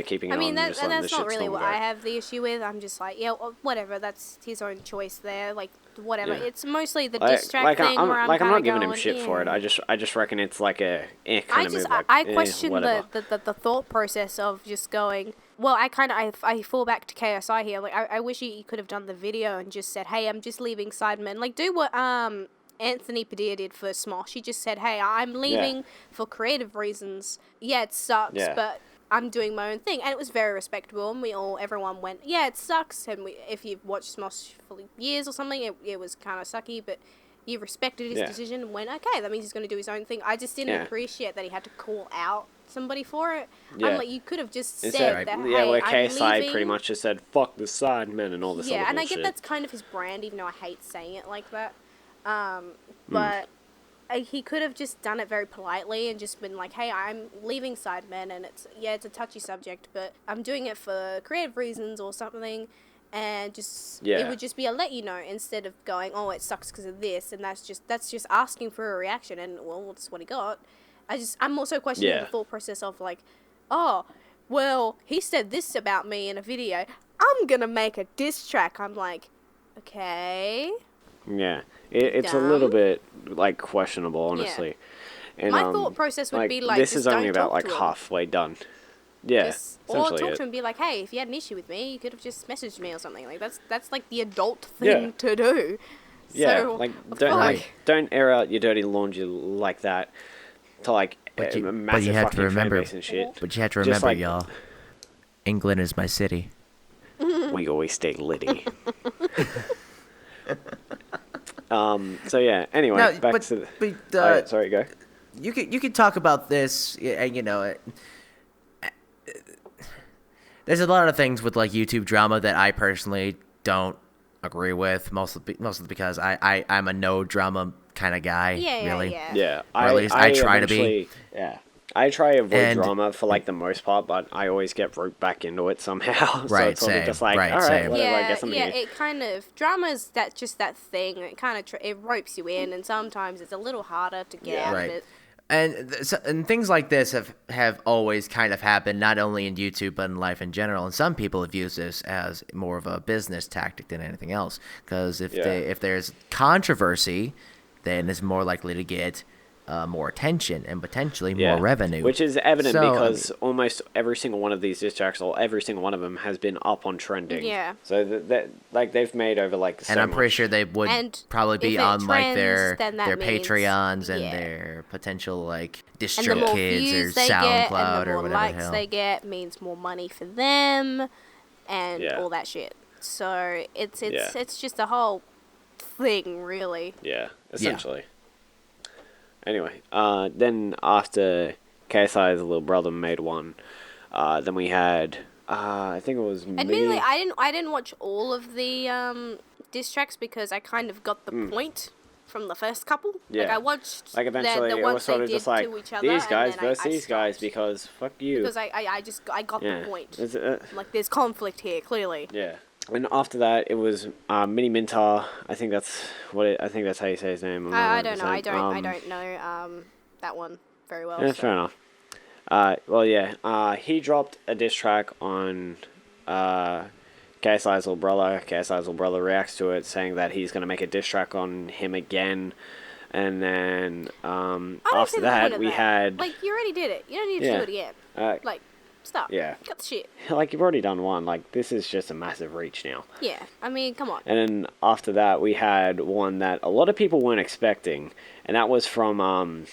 keeping it on. I mean, that's not really what I have the issue with. I'm just like, whatever. That's his own choice there. Like, whatever. Yeah. It's mostly the diss track thing where I'm not giving him going, shit for it. I just reckon it's like a kind of move. Like, I question the thought process of just going. Well, I fall back to KSI here. Like, I wish he could have done the video and just said, "Hey, I'm just leaving Sidemen." Like, do what Anthony Padilla did for Smosh. He just said, "Hey, I'm leaving for creative reasons. Yeah, it sucks, but I'm doing my own thing," and it was very respectable. And everyone went, "Yeah, it sucks." And if you've watched Smosh for years or something, it was kind of sucky, but you respected his decision and went, "Okay, that means he's going to do his own thing." I just didn't appreciate that he had to call out somebody for it. Yeah. I'm like, you could have just said that. Hey, where I'm KSI leaving. pretty much just said, "Fuck the Sidemen" and all this. Yeah, and I get that's kind of his brand, even though I hate saying it like that. But he could have just done it very politely and just been like, hey, I'm leaving Sidemen, and it's a touchy subject, but I'm doing it for creative reasons or something, and just it would just be a let you know instead of going, oh, it sucks because of this, and that's just asking for a reaction, and well, that's what he got. I'm also questioning the thought process of like, oh, well, he said this about me in a video, I'm gonna make a diss track. I'm like, okay. Yeah, it's a little bit like questionable, honestly. Yeah. And my thought process would be like, this is only about like halfway done. Yeah, or talk to him and be like, hey, if you had an issue with me, you could have just messaged me or something. Like that's like the adult thing to do. Yeah, so, like don't air out your dirty laundry like that to like but you massive have fucking to remember, fan base and shit. But you have to remember, like, y'all, England is my city. We always stay litty. So yeah. Anyway, No, back to the. Sorry, go. You could talk about this, and you know, there's a lot of things with like YouTube drama that I personally don't agree with. Mostly because I'm a no drama kind of guy. Really. Yeah. Or at least I try to be. Yeah. I try to avoid drama for like the most part, but I always get roped back into it somehow. So it's sort of just like, all right, whatever, I guess I'm here. It kind of drama's that thing. It kind of it ropes you in, and sometimes it's a little harder to get out of it. And things like this have always kind of happened, not only in YouTube but in life in general. And some people have used this as more of a business tactic than anything else. Because if there's controversy, then it's more likely to get more attention and potentially more revenue. Which is evident because almost every single one of these diss tracks, or every single one of them, has been up on trending. Yeah. So that like they've made over like. And I'm pretty sure they would probably be on like their Patreons and their potential like DistroKids or SoundCloud or whatever the hell. And the more likes they get means more money for them, and all that shit. So it's just a whole thing, really. Yeah, essentially. Yeah. Anyway, then after KSI's little brother made one, then we had, I think it was Admittedly, I didn't watch all of the diss tracks because I kind of got the point from the first couple. Yeah. Like I watched like eventually the it ones was sort they of did just like, to each other, these guys versus I these guys because fuck you. Because I got the point. Like there's conflict here, clearly. Yeah. And after that, it was Mini Mintar. I think that's how you say his name. I don't know. I don't know that one very well. Yeah, so. Fair enough. He dropped a diss track on KSI's little brother. KSI's little brother reacts to it, saying that he's going to make a diss track on him again. And then after that, we had like you already did it. You don't need to do it again. Like. Stop. Yeah. Cut the shit. Like, you've already done one. Like, this is just a massive reach now. Yeah. I mean, come on. And then after that, we had one that a lot of people weren't expecting. And that was from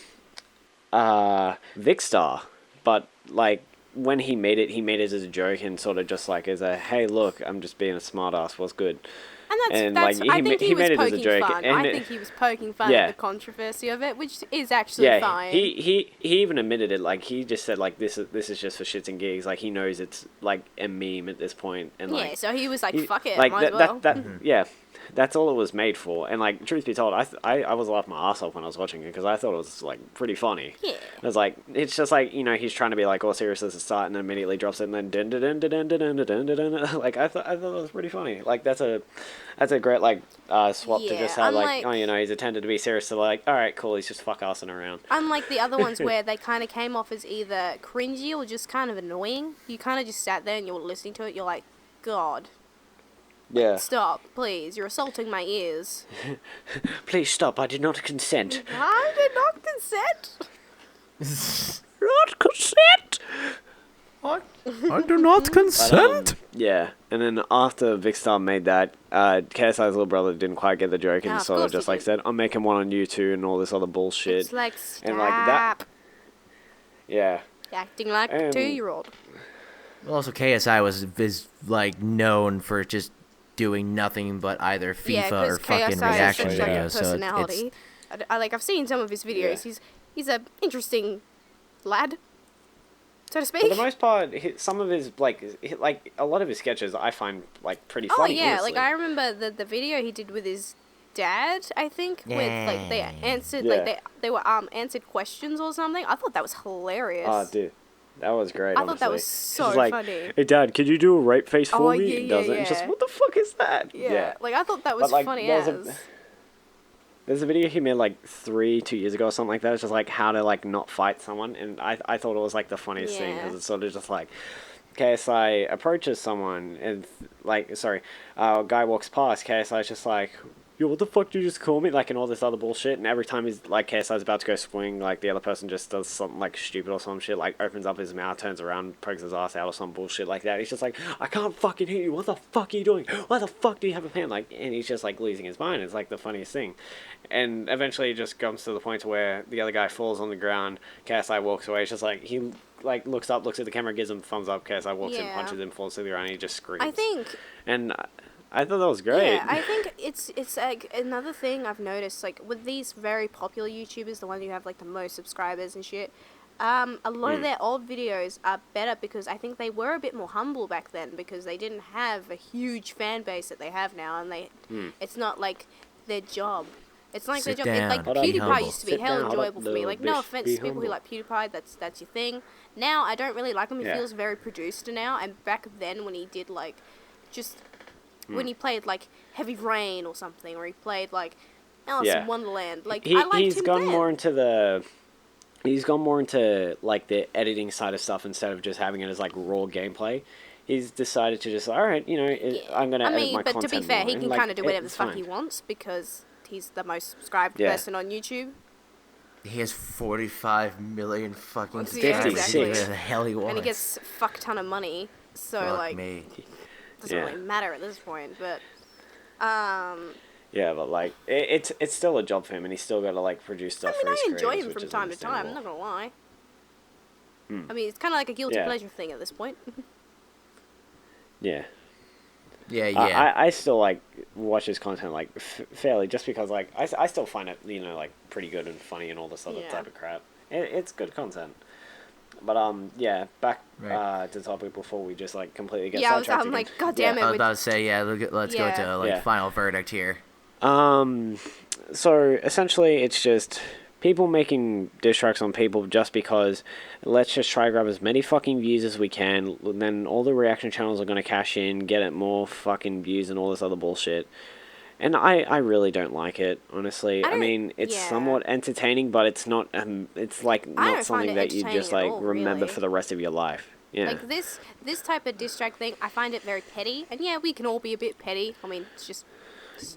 Vicstar. But, like, when he made it as a joke and sort of just like as a, hey, look, I'm just being a smartass. What's good? And that's I think he was poking fun. I think he was poking fun at the controversy of it, which is actually fine. He even admitted it. Like he just said, like this is just for shits and gigs. Like he knows it's like a meme at this point. And like so he was like, fuck it, like might as well. Yeah, that's all it was made for. And like truth be told, I was laughing my ass off when I was watching it because I thought it was like pretty funny. Yeah, it was like it's just like he's trying to be like all serious at the start and then immediately drops it and then dun dun dun dun dun dun dun dun. Like I thought it was pretty funny. Like that's a great like swap to just have like he's intended to be serious to like alright cool he's just fuck assing around. Unlike the other ones where they kind of came off as either cringy or just kind of annoying. You kind of just sat there and you were listening to it. You're like, God. Yeah. Stop, please. You're assaulting my ears. Please stop. I did not consent. I did not consent. Not consent. I do not consent. Yeah, and then after Vicstar made that, KSI's little brother didn't quite get the joke and sort of just like said, I'm making one on YouTube and all this other bullshit. It's like, stop. And like that. Yeah. Acting like a 2-year-old. Well, also KSI is like known for just doing nothing but either FIFA or fucking reaction videos. Personality. So I've seen some of his videos. Yeah. He's a interesting lad, so to speak. For the most part, some of his like a lot of his sketches I find like pretty funny. Oh yeah, honestly. like I remember the video he did with his dad, I think, with like they answered Yeah. like they were answered questions or something. I thought that was hilarious. Oh, dude. That was great, I thought that was honestly. so She's like, funny. "Hey, Dad, could you do a rape face for Oh, me?" yeah, And does yeah, it. And she's yeah. like, "What the fuck is that?" Yeah. Like I thought that was But, like, funny there's as. There's a video he made like 2 years ago or something like that. It's just like how to like not fight someone, and I thought it was like the funniest thing because it's sort of just like KSI approaches someone and a guy walks past. KSI's just like, "Yo, what the fuck did you just call me?" Like, and all this other bullshit. And every time he's like KSI's about to go swing, like the other person just does something like stupid or some shit, like opens up his mouth, turns around, pokes his ass out or some bullshit like that. He's just like, "I can't fucking hit you. What the fuck are you doing? Why the fuck do you have a pen?" Like, and he's just like losing his mind. It's like the funniest thing. And eventually it just comes to the point where the other guy falls on the ground. KSI walks away. It's just like he like looks up, looks at the camera, gives him a thumbs up. KSI walks in, punches him, falls to the ground, and he just screams. I think. And I thought that was great. Yeah, I think it's like another thing I've noticed, like with these very popular YouTubers, the ones who have like the most subscribers and shit. A lot of their old videos are better because I think they were a bit more humble back then because they didn't have a huge fan base that they have now, and it's not like their job. It's not like their job. Like PewDiePie used to be hell enjoyable for me. Like no offense to people who like PewDiePie, that's your thing. Now I don't really like him. He feels very produced now. And back then when he did like, just when he played like Heavy Rain or something, or he played like Alice in Wonderland, like I liked he's him gone then. more into he's gone more into like the editing side of stuff instead of just having it as like raw gameplay. He's decided to just I'm gonna edit my content. But to be fair, more. he And, can like, kind of do whatever the it's fuck fine. he wants because he's the most subscribed person on YouTube. He has 45 million fucking Yeah, subscribers. exactly. Whatever the hell he wants. And he gets a fuck ton of money. So Fuck like me. doesn't really matter at this point, but Yeah, but like it's still a job for him, and he's still got to like produce stuff. I mean, for his I enjoy creators, him which from is time to time. I'm understandable. not gonna lie. I mean, it's kind of like a guilty pleasure thing at this point. Yeah. Yeah. I still like watch his content like fairly, just because like I still find it like pretty good and funny and all this other type of crap. It's good content. But back to the topic before we just like completely get sidetracked. I'm like, God damn it. I was about to say, let's go to final verdict here. So essentially, it's just people making diss tracks on people just because let's just try to grab as many fucking views as we can. Then all the reaction channels are going to cash in, get it more fucking views and all this other bullshit. And I really don't like it, honestly. I mean, it's somewhat entertaining, but it's not. It's like not something that you just like remember for the rest of your life. Yeah. Like this type of diss track thing, I find it very petty. And yeah, we can all be a bit petty. I mean, it's just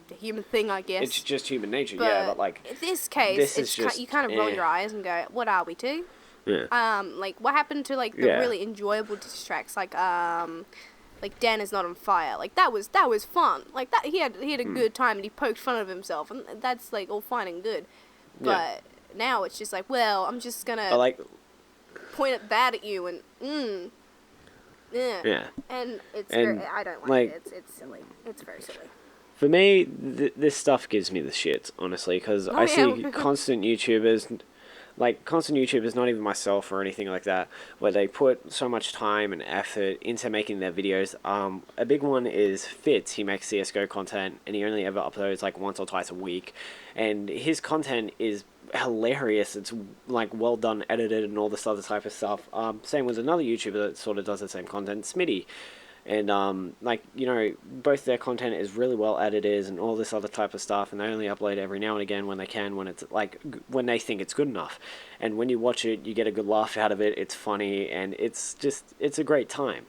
a human thing, I guess. It's just human nature, but like in this case, is just, you kind of roll your eyes and go, "What are we to?" Yeah. Like what happened to like the really enjoyable diss tracks, like Dan Is Not on Fire. Like that was fun. Like that he had a good time and he poked fun of himself, and that's like all fine and good. But now it's just like, well, I'm just gonna point it bad at you and yeah. And it's And, very, I don't like, it. It's silly. It's very silly. For me, this stuff gives me the shits, honestly, because I see constant YouTubers, not even myself or anything like that, where they put so much time and effort into making their videos. A big one is Fitz. He makes CSGO content, and he only ever uploads like once or twice a week, and his content is hilarious. It's like well done, edited, and all this other type of stuff. Same with another YouTuber that sort of does the same content, Smitty. And, both their content is really well edited and all this other type of stuff, and they only upload every now and again when they can, when it's, like, when they think it's good enough. And when you watch it, you get a good laugh out of it, it's funny, and it's a great time.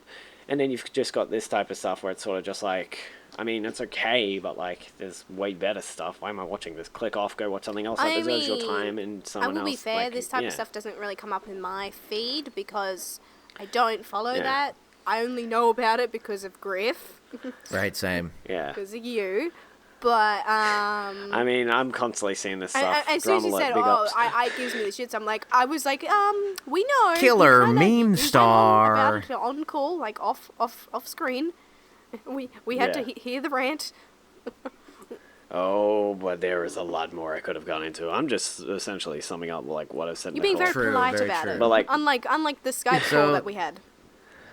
And then you've just got this type of stuff where it's sort of just like, I mean, it's okay, but, like, there's way better stuff. Why am I watching this? Click off, go watch something else that deserves your time, and someone else. I will be fair, this type of stuff doesn't really come up in my feed because I don't follow that. I only know about it because of Griff. Right, same. Yeah. Because of you. But, I mean, I'm constantly seeing this stuff. As soon as you said, it gives me the shits, I was like, we know. Killer meme star. About it on call, like off screen. We had to hear the rant. Oh, but there is a lot more I could have gone into. I'm just essentially summing up like what I've said. You're being very polite about it. But like, unlike the Skype call that we had.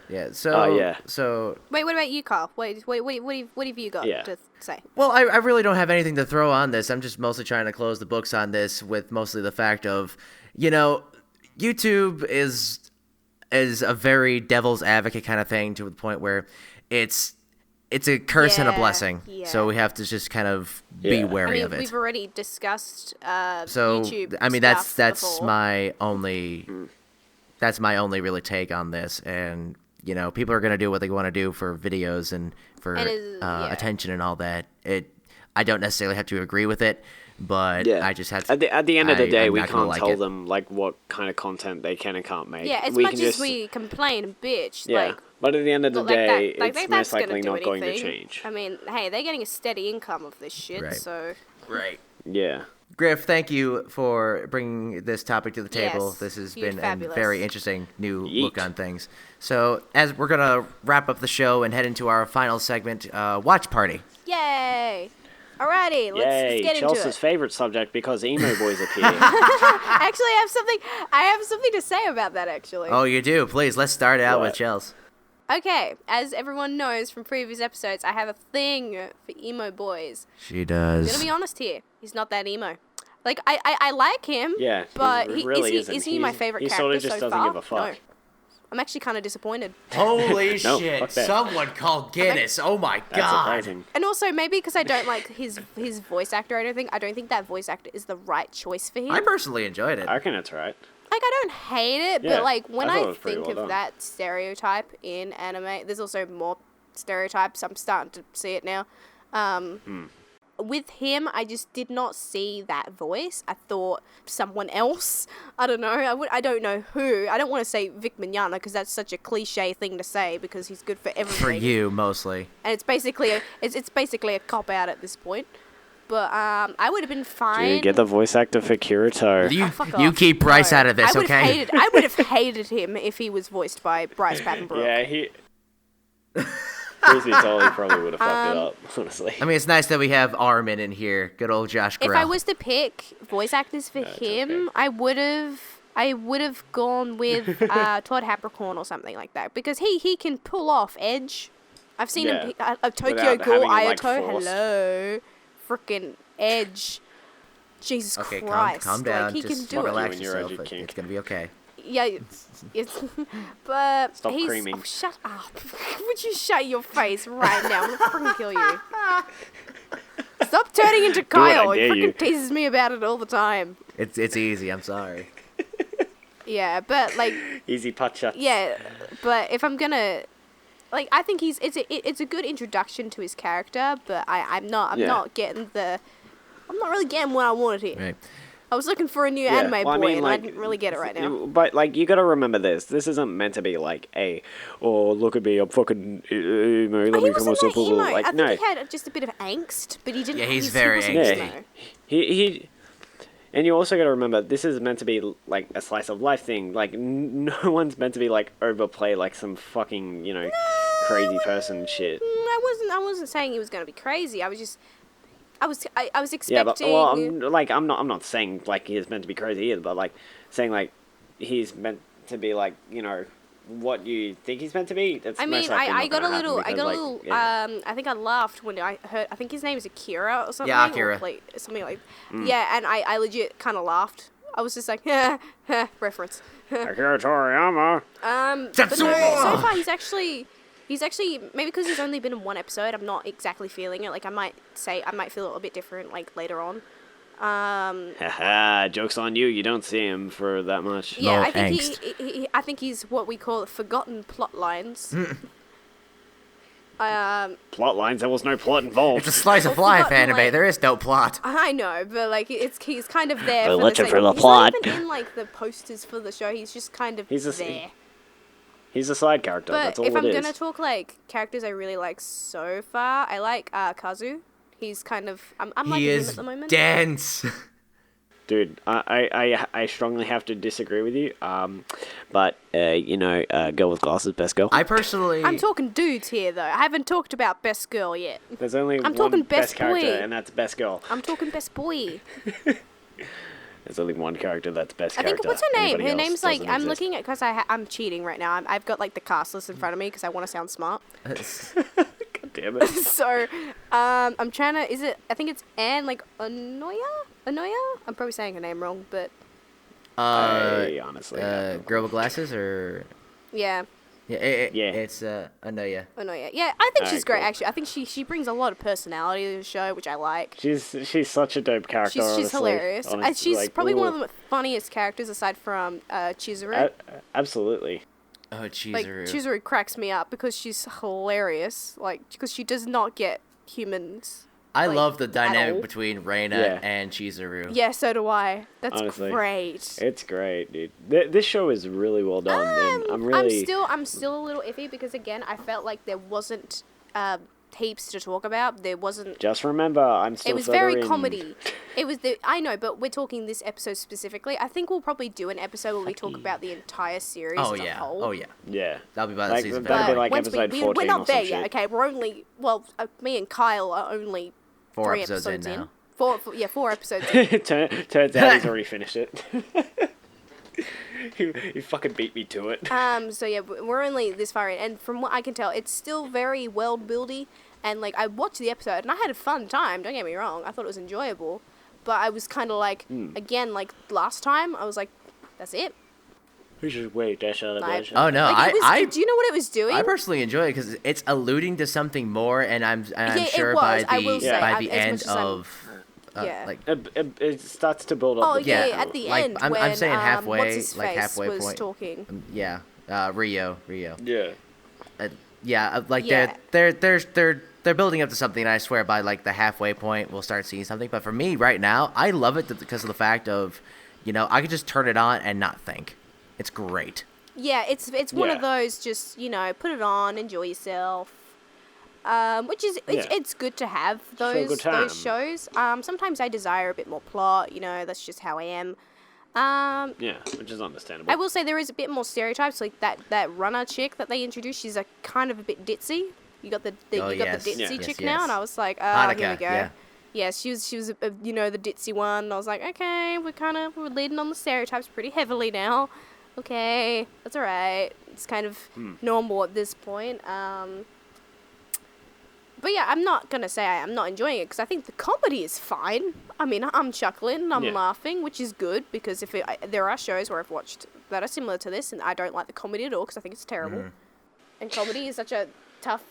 Yeah. So. yeah. So. Wait, what about you, Carl? What have you got to say? Well, I really don't have anything to throw on this. I'm just mostly trying to close the books on this with mostly the fact of, YouTube is a very devil's advocate kind of thing to the point where it's a curse and a blessing. Yeah. So we have to just kind of be wary of it. We've already discussed So YouTube. that's before. my only really take on this, and people are gonna do what they want to do for videos and for attention and all that. I don't necessarily have to agree with it, but I just have to. At the end of the day, I'm we not gonna can't like tell it. them like what kind of content they can and can't make. Yeah, as we much can as just, we complain and bitch, yeah. But at the end of the like day, that, like it's that's most likely gonna not do going to anything. change. I mean, hey, they're getting a steady income of this shit, Right. so. Right. Yeah. Griff, thank you for bringing this topic to the table. Yes, This has you're been fabulous. a very interesting new Yeet. look on things. So, as we're going to wrap up the show and head into our final segment, Watch Party. Yay! Alrighty, let's Yay, get into Chelsea's it. favorite subject because emo boys appear. Actually, I have something to say about that, actually. Oh, you do? Please, let's start out with What? Chels. Okay, as everyone knows from previous episodes, I have a thing for emo boys. She I'm does. gonna be honest here. He's not that emo. Like, I like him. Yeah, But he really isn't. is he my favorite he character sort of just so doesn't far? give a fuck. No. I'm actually kind of disappointed. Holy No, shit. fuck that. Someone called Guinness. Oh my That's god. amazing. And also, maybe because I don't like his voice actor, I don't think that voice actor is the right choice for him. I personally enjoyed it. I reckon it's right. Like, I don't hate it, Yeah, but like when I thought it I was pretty think well of done. that stereotype in anime, there's also more stereotypes. I'm starting to see it now. With him, I just did not see that voice. I thought someone else. I don't know. I don't know who. I don't want to say Vic Mignogna because that's such a cliche thing to say because he's good for everything. For you, mostly. And it's basically a cop out at this point. But I would have been fine. Dude, get the voice actor for Kirito. Fuck You off. keep Bryce No. out of this, I would okay? I would have hated him if he was voiced by Bryce Papenbrook. Yeah, he... Truth be told, he probably would have fucked it up, honestly. I mean, it's nice that we have Armin in here. Good old Josh Grell. If I was to pick voice actors for it's him, okay. I would have gone with Todd Hapricorn or something like that because he can pull off Edge. I've seen him Tokyo Without Ghoul having it, like, Ayato. forced. Hello, freaking Edge. Jesus Okay, Christ! calm down. Like, he Just can do it. relax When you're yourself. edgy kink. It's gonna be okay. Yeah, but Stop he's. creaming. Oh, shut up! Would you shut your face right now? I'm gonna freaking kill you. Stop turning into Kyle. I He dare freaking you. teases me about it all the time. It's easy. I'm sorry. Yeah, but like, Easy putt shots. yeah, but if I'm gonna, like, I think it's a good introduction to his character, but I'm not really getting what I wanted here. Right. I was looking for a new Yeah, anime well, boy, I mean, and like, I didn't really get it right now. But, like, you gotta remember this. This isn't meant to be like, oh, look at me, I'm fucking emo, let He me wasn't come that myself emo. like, I think no. he had just a bit of angst, but he didn't. Yeah, he's very wasn't angsty. emo. He and you also got to remember this is meant to be like a slice of life thing. Like no one's meant to be like overplay like some fucking crazy person shit. I wasn't saying he was gonna be crazy. I was expecting. Yeah, but well, I'm not saying like he's meant to be crazy either, but like saying like he's meant to be like what you think he's meant to be. That's I mean, most likely I not got a gonna little, happen because, yeah. I think I laughed when I heard, I think his name is Akira or something. Yeah, Akira. Or like, something like, yeah, and I legit kind of laughed. I was just like, reference. Akira Toriyama. But no, so far he's actually, maybe because he's only been in one episode, I'm not exactly feeling it. Like, I might feel it a bit different, like, later on. Haha, joke's on you. You don't see him for that much. Yeah, No I think angst. I think he's what we call forgotten plot lines. Plot lines. There was no plot involved. It's a slice of life forgotten, anime. like- There is no plot. I know, but like he's kind of there. Well, for let's the it sake for the of, plot. He's not even in like the posters for the show. He's just kind of He's a- there. He's a side character. But That's all if I'm it is. gonna talk like characters I really like so far, I like Kazu. He's kind of I'm liking He him is at the moment. dense. Dude, I strongly have to disagree with you. But girl with glasses, best girl. I personally. I'm talking dudes here though. I haven't talked about best girl yet. There's only I'm one talking best best character, boy. and that's best girl. I'm talking best boy. There's only one character that's best I think character. what's her name? Anybody Her else name's like doesn't I'm exist. looking at because I'm cheating right now. I've got like the cast list in front of me because I want to sound smart. God damn it. So, I'm trying to. Is it? I think it's Anne like Onoya. Onoya. I'm probably saying her name wrong, but I honestly have no girl with glasses or yeah, yeah, Yeah. it's Anoya. Onoya. Yeah, I think she's Alright, great. cool. Actually, I think she brings a lot of personality to the show, which I like. She's such a dope character. She's honestly. hilarious. Honestly, She's like, probably one ooh. of the funniest characters aside from Chizuru. Absolutely. Oh, Like Chizuru. Chizuru cracks me up because she's hilarious. Like because she does not get humans. I like, love the at dynamic all. between Reina Yeah. and Chizuru. Yeah, so do I. That's Honestly. great. It's great, dude. This show is really well done, and I'm really. I'm still a little iffy because again, I felt like there wasn't heaps to talk about. There wasn't. Just remember, I'm still. It was further very in. comedy. It was I know, but we're talking this episode specifically. I think we'll probably do an episode where we talk about the entire series Oh as a yeah. whole. Oh yeah. Yeah. That'll be by the Like, season that'll be finale. like once episode we're 14 not or there some yet. shit. Okay, we're only me and Kyle are only 4 3 episodes in now. 4 episodes in. Turns out he's already finished it. he fucking beat me to it. So yeah, we're only this far in, and from what I can tell, it's still very world buildy. And like I watched the episode, and I had a fun time. Don't get me wrong, I thought it was enjoyable, but I was kind of like, again, like last time, I was like, that's it. We should wait. Dash out of Like- dash. Oh no, Like, do you know what it was doing? I personally enjoy it because it's alluding to something more, and I'm Yeah, it sure was. by I will the say, by the as much end as I'm- of Yeah. like It starts to build up. Oh the yeah, tension. at the like, end I'm when saying halfway, what's his like face halfway was point. talking. Yeah, Rio. Yeah. Like Yeah. they're building up to something, and I swear by like the halfway point we'll start seeing something. But for me right now, I love it because of the fact of, I could just turn it on and not think. It's great. Yeah, it's one of Yeah. those just put it on, enjoy yourself. Which is Yeah. it's good to have a good those time. shows. Sometimes I desire a bit more plot. That's just how I am. Yeah, which is understandable. I will say there is a bit more stereotypes. Like that runner chick that they introduced, she's a kind of a bit ditzy. You got the Oh, you got yes. the ditzy Yes, chick yes. now, and I was like, Hanukkah, here we go. yeah. Yeah, she was the ditzy one. And I was like, okay, we're leading on the stereotypes pretty heavily now. Okay, that's alright. It's kind of normal at this point. But yeah, I'm not gonna say I'm not enjoying it because I think the comedy is fine. I mean, I'm chuckling, I'm Yeah. laughing, which is good because there are shows where I've watched that are similar to this, and I don't like the comedy at all because I think it's terrible. And comedy is such a tough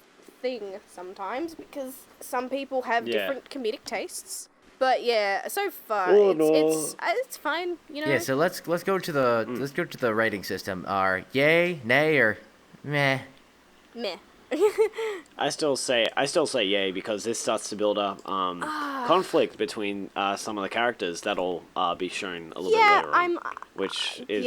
thing sometimes because some people have Yeah. different comedic tastes. But yeah, so far Oh, it's fine. Yeah, so let's go to the rating system. Are yay, nay, or meh? Meh. I still say yay because this starts to build up conflict between some of the characters that'll be shown a little bit later on, which is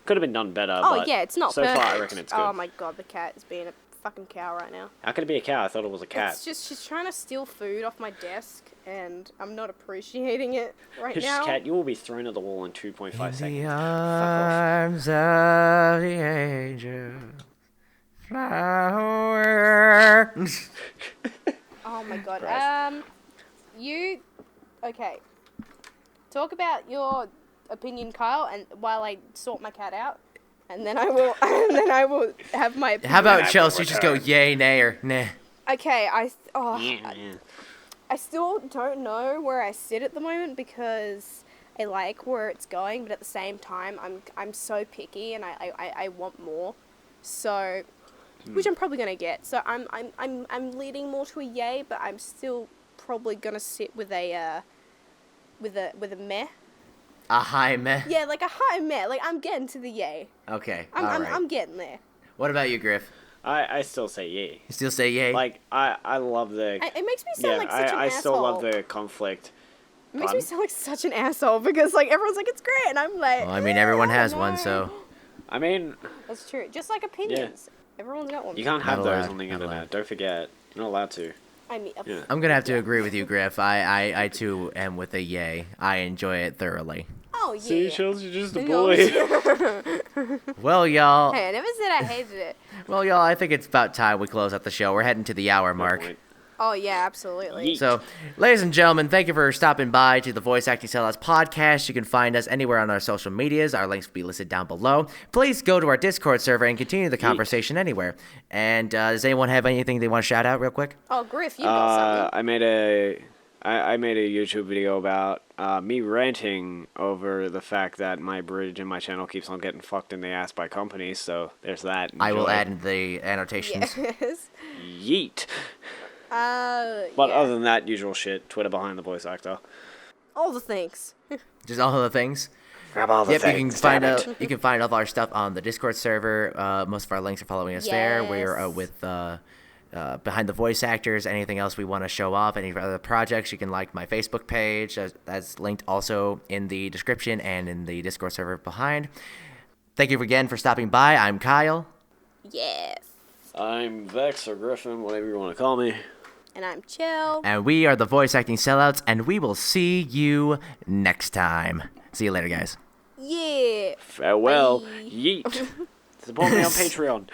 could have been done better. Oh but yeah, it's not so perfect. far I reckon it's good. Oh my god, the cat is being a fucking cow right now. How could it be a cow? I thought it was a cat. It's just she's trying to steal food off my desk, and I'm not appreciating it right This now. cat, you will be thrown at the wall in 2.5 seconds. The arms of the angel, flower. Oh my god. Christ. You okay? Talk about your opinion, Kyle, and while I sort my cat out, and then I will have my opinion. How about Yeah, Chelsea? with Just her. go yay, nay, or nah. Okay, Yeah. I still don't know where I sit at the moment because I like where it's going, but at the same time, I'm so picky and I want more. So, which I'm probably gonna get. So I'm leaning more to a yay, but I'm still probably gonna sit with a meh. A high meh. Yeah, like a high meh. Like I'm getting to the yay. Okay. I'm getting there. What about you, Griff? I still say yay. You still say yay? Like I love the It makes me sound like such an I asshole. still love the conflict. It makes me Pardon? sound like such an asshole because like everyone's like it's great and I'm like. Well, I mean, everyone has no. one, so I mean, That's true. Just like opinions. Everyone's got one. you can't have Not those allowed, on the not internet. allowed. Don't forget, you're not allowed to. I mean, Yeah. I'm gonna have to agree with you, Griff. I too am with a yay. I enjoy it thoroughly. oh yeah. Seashells, you're just a You boy. know? Well, y'all. Hey, I never said I hated it. Well, y'all. I think it's about time we close out the show. We're heading to the hour mark. Point. Oh yeah, absolutely. Yeet. So, ladies and gentlemen, thank you for stopping by to the Voice Acting Sellouts podcast. You can find us anywhere on our social medias. Our links will be listed down below. Please go to our Discord server and continue the conversation anywhere. And does anyone have anything they want to shout out real quick? Oh, Griff, you got something. I made a YouTube video about me ranting over the fact that my bridge in my channel keeps on getting fucked in the ass by companies. So there's that. I will Enjoy. add in the annotations. Yes. Yeet. But yeah. other than that, usual shit. Twitter behind the voice actor. All the things. Just all of the things. Grab all the Yep, things. you can find damn it. you can find all of our stuff on the Discord server. Most of our links are following us there. We're Yes. with behind the voice actors. Anything else we want to show off, any other projects, you can like my Facebook page. That's linked also in the description and in the Discord server behind. Thank you again for stopping by. I'm Kyle. Yes. I'm Vex or Griffin, whatever you want to call me. And I'm Chill. And we are the Voice Acting Sellouts, and we will see you next time. See you later, guys. Yeah. Farewell. Bye. Yeet. Support me on Patreon.